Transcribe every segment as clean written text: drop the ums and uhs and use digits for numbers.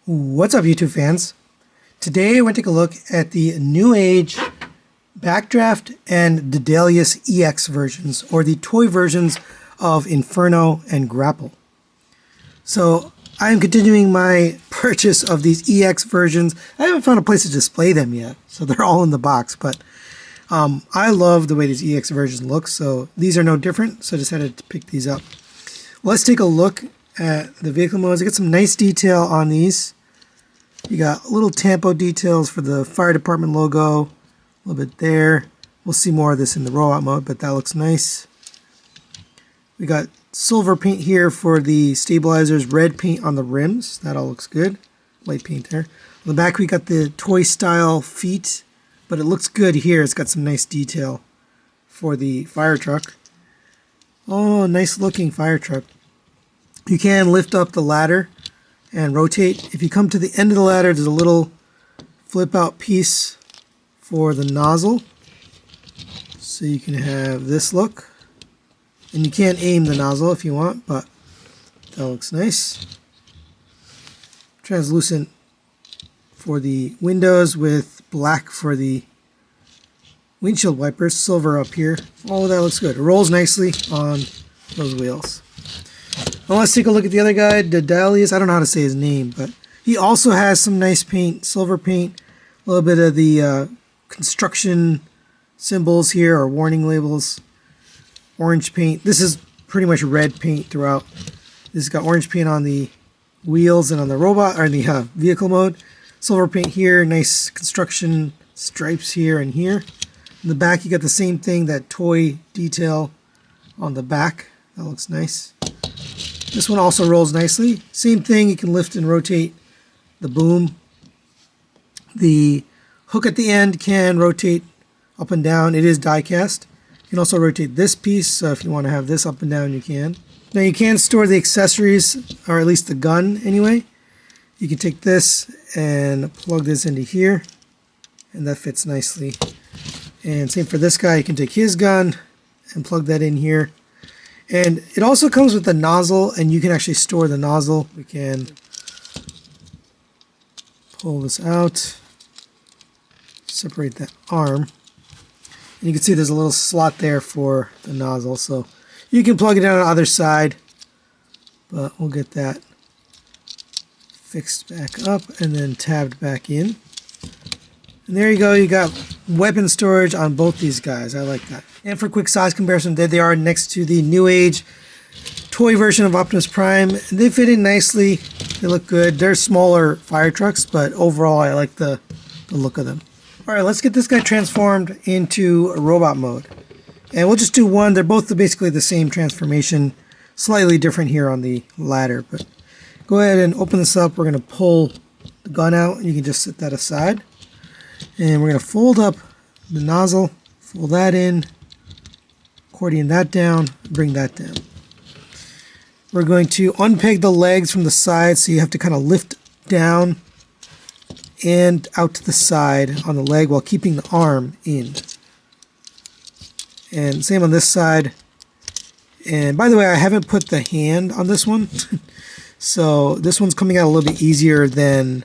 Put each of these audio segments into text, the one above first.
What's up, YouTube fans? Today we're going to take a look at the Newage Backdraft and Daedalus EX versions, or the toy versions of Inferno and Grapple. So I'm continuing my purchase of these EX versions. I haven't found a place to display them yet, so they're all in the box, but I love the way these EX versions look, so these are no different, so I decided to pick these up. Let's take a look at the vehicle modes. I got some nice detail on these. You got little tampo details for the fire department logo, a little bit there. We'll see more of this in the rollout mode, but that looks nice. We got silver paint here for the stabilizers, red paint on the rims. That all looks good. Light paint there. On the back we got the toy style feet, but it looks good here. It's got some nice detail for the fire truck. Oh, nice looking fire truck. You can lift up the ladder and rotate. If you come to the end of the ladder, there's a little flip out piece for the nozzle, so you can have this look. And you can aim the nozzle if you want, but that looks nice. Translucent for the windows with black for the windshield wipers, silver up here. Oh, that looks good. It rolls nicely on those wheels. Well, let's take a look at the other guy, Daedalus. I don't know how to say his name, but he also has some nice paint, silver paint, a little bit of the construction symbols here, or warning labels, orange paint. This is pretty much red paint throughout. This has got orange paint on the wheels and on the robot, or the vehicle mode. Silver paint here, nice construction stripes here and here. In the back, you got the same thing, that toy detail on the back. That looks nice. This one also rolls nicely. Same thing, you can lift and rotate the boom. The hook at the end can rotate up and down. It is die cast. You can also rotate this piece, so if you want to have this up and down, you can. Now you can store the accessories, or at least the gun anyway. You can take this and plug this into here, and that fits nicely. And same for this guy, you can take his gun and plug that in here. And it also comes with a nozzle, and you can actually store the nozzle. We can pull this out, separate that arm, and you can see there's a little slot there for the nozzle, so you can plug it in on the other side, but we'll get that fixed back up and then tabbed back in. And there you go, you got weapon storage on both these guys. I like that. And for a quick size comparison, there they are next to the Newage toy version of Optimus Prime. They fit in nicely. They look good. They're smaller fire trucks, but overall I like the look of them. Alright, let's get this guy transformed into robot mode. And we'll just do one. They're both basically the same transformation. Slightly different here on the ladder. But go ahead and open this up. We're going to pull the gun out, and you can just set that aside. And we're going to fold up the nozzle, fold that in, accordion that down, bring that down. We're going to unpeg the legs from the side, so you have to kind of lift down and out to the side on the leg while keeping the arm in. And same on this side. And by the way, I haven't put the hand on this one, so this one's coming out a little bit easier than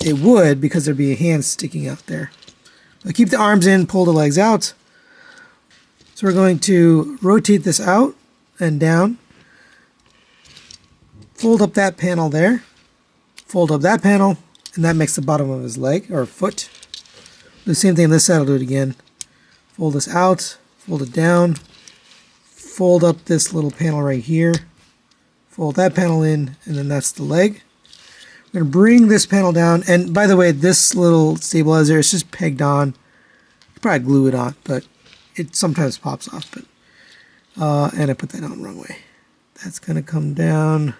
it would, because there'd be a hand sticking out there. But keep the arms in, pull the legs out. So we're going to rotate this out and down. Fold up that panel there. Fold up that panel, and that makes the bottom of his leg, or foot. Do the same thing on this side, I'll do it again. Fold this out, fold it down, fold up this little panel right here, fold that panel in, and then that's the leg. I'm going to bring this panel down, and by the way, this little stabilizer is just pegged on. You could probably glue it on, but it sometimes pops off. But and I put that on the wrong way. That's going to come down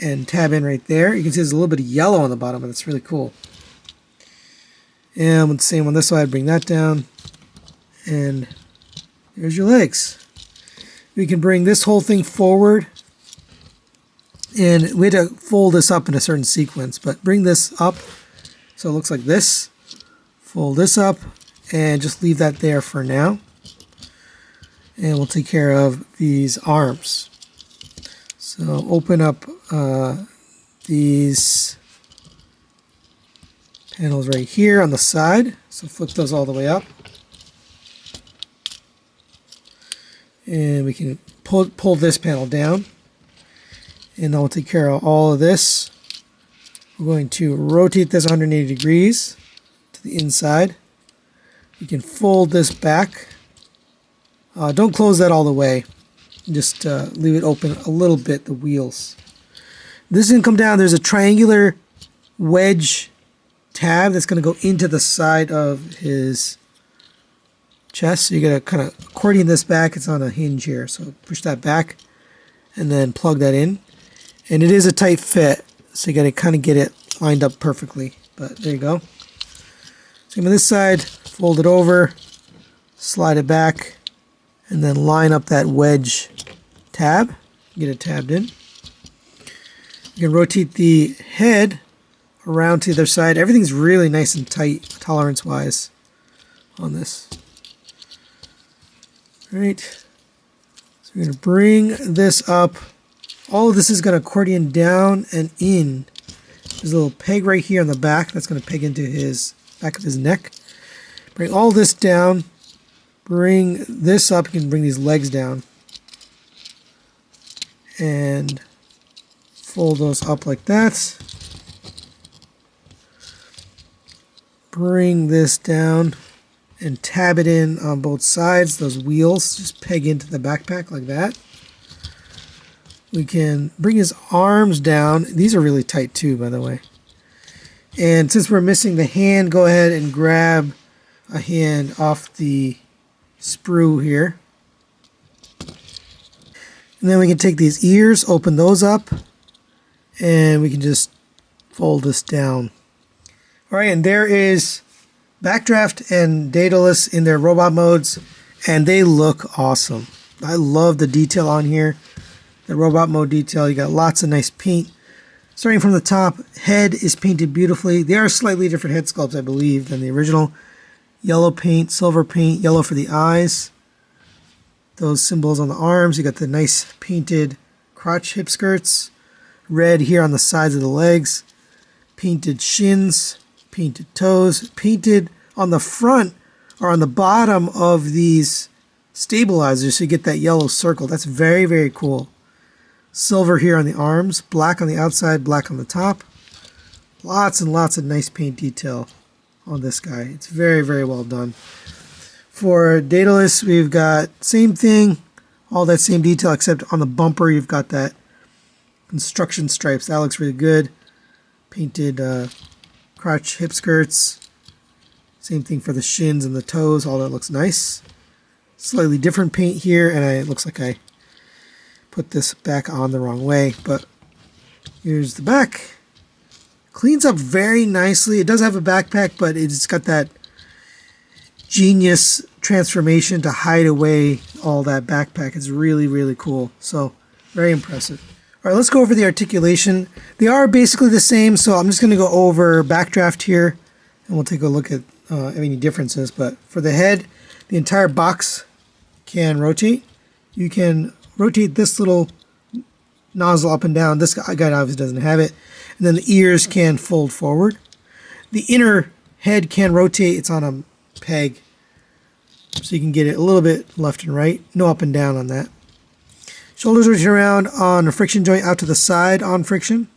and tab in right there. You can see there's a little bit of yellow on the bottom, and it's really cool. And with the same on this side, bring that down, and there's your legs. We can bring this whole thing forward. And we had to fold this up in a certain sequence, but bring this up so it looks like this. Fold this up and just leave that there for now. And we'll take care of these arms. So open up these panels right here on the side. So flip those all the way up. And we can pull this panel down. And then we'll take care of all of this. We're going to rotate this 180 degrees to the inside. You can fold this back. Don't close that all the way. Just leave it open a little bit, the wheels. This is going to come down. There's a triangular wedge tab that's going to go into the side of his chest. So you're going to kind of accordion this back. It's on a hinge here. So push that back and then plug that in. And it is a tight fit. So you got to kind of get it lined up perfectly. But there you go. Same on this side. Fold it over. Slide it back. And then line up that wedge tab. Get it tabbed in. You can rotate the head around to the other side. Everything's really nice and tight tolerance-wise on this. All right. So we're going to bring this up. All of this is going to accordion down and in. There's a little peg right here on the back that's going to peg into his back of his neck. Bring all this down. Bring this up. You can bring these legs down. And fold those up like that. Bring this down and tab it in on both sides. Those wheels just peg into the backpack like that. We can bring his arms down. These are really tight too, by the way. And since we're missing the hand, go ahead and grab a hand off the sprue here. And then we can take these ears, open those up, and we can just fold this down. All right, and there is Backdraft and Daedalus in their robot modes, and they look awesome. I love the detail on here. The robot mode detail, you got lots of nice paint. Starting from the top, head is painted beautifully. They are slightly different head sculpts, I believe, than the original. Yellow paint, silver paint, yellow for the eyes. Those symbols on the arms. You got the nice painted crotch hip skirts. Red here on the sides of the legs. Painted shins. Painted toes. Painted on the front or on the bottom of these stabilizers so you get that yellow circle. That's very, very cool. Silver here on the arms. Black on the outside. Black on the top. Lots and lots of nice paint detail on this guy. It's very, very well done. For Daedalus, we've got same thing, all that same detail, except on the bumper you've got that construction stripes. That looks really good. Painted crotch hip skirts. Same thing for the shins and the toes. All that looks nice. Slightly different paint here, and it looks like I put this back on the wrong way, but here's the back. Cleans up very nicely. It does have a backpack, but it's got that genius transformation to hide away all that backpack. It's really, really cool. So very impressive. All right, let's go over the articulation. They are basically the same, so I'm just going to go over Backdraft here, and we'll take a look at any differences. But for the head, the entire box can rotate. You can rotate this little nozzle up and down. This guy obviously doesn't have it. And then the ears can fold forward. The inner head can rotate. It's on a peg, so you can get it a little bit left and right. No up and down on that. Shoulders rotate around on a friction joint out to the side on friction.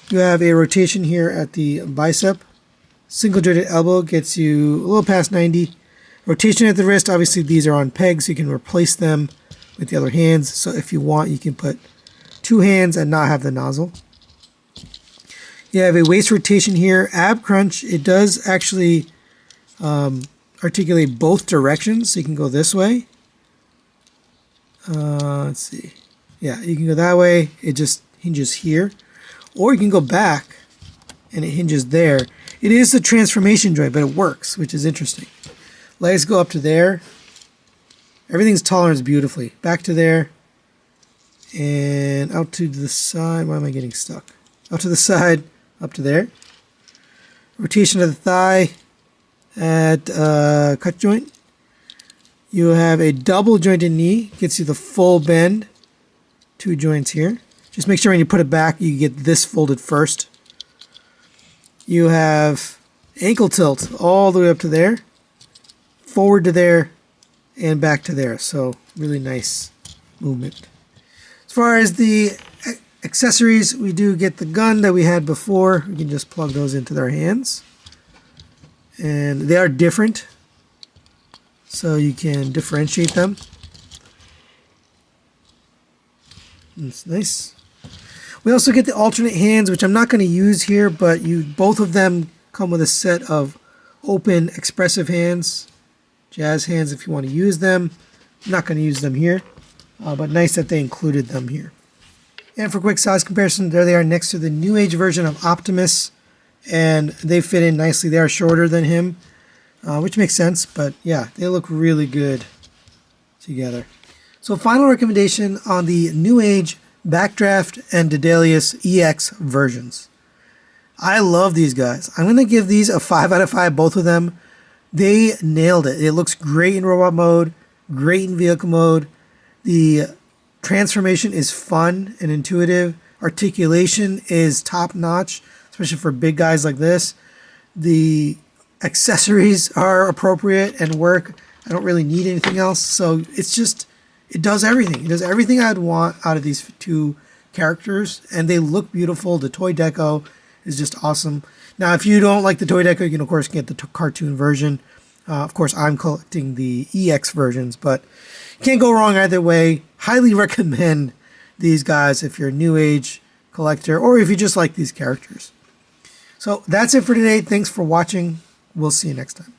You have a rotation here at the bicep. Single jointed elbow gets you a little past 90. Rotation at the wrist, obviously these are on pegs, so you can replace them with the other hands. So if you want, you can put two hands and not have the nozzle. You have a waist rotation here. Ab crunch, it does actually articulate both directions, so you can go this way. Let's see. Yeah, you can go that way. It just hinges here. Or you can go back and it hinges there. It is a transformation joint, but it works, which is interesting. Legs go up to there. Everything's tolerance beautifully. Back to there. And out to the side. Why am I getting stuck? Out to the side. Up to there. Rotation of the thigh at cut joint. You have a double jointed knee. Gets you the full bend. Two joints here. Just make sure when you put it back, you get this folded first. You have ankle tilt all the way up to there, forward to there, and back to there. So really nice movement. As far as the accessories, we do get the gun that we had before. We can just plug those into their hands. And they are different, so you can differentiate them. That's nice. We also get the alternate hands, which I'm not going to use here, but both of them come with a set of open expressive hands, jazz hands if you want to use them. I'm not going to use them here, but nice that they included them here. And for quick size comparison, there they are next to the New Age version of Optimus, and they fit in nicely. They are shorter than him, which makes sense, but yeah, they look really good together. So final recommendation on the Newage Backdraft and Daedalus EX versions. I love these guys. I'm going to give these a 5 out of 5, both of them. They nailed it. It looks great in robot mode, great in vehicle mode. The transformation is fun and intuitive. Articulation is top notch, especially for big guys like this. The accessories are appropriate and work. I don't really need anything else. So it's just, it does everything. It does everything I'd want out of these two characters, and they look beautiful. The toy deco is just awesome. Now, if you don't like the toy deco, you can, of course, get the cartoon version. Of course, I'm collecting the EX versions, but you can't go wrong either way. Highly recommend these guys if you're a New Age collector or if you just like these characters. So that's it for today. Thanks for watching. We'll see you next time.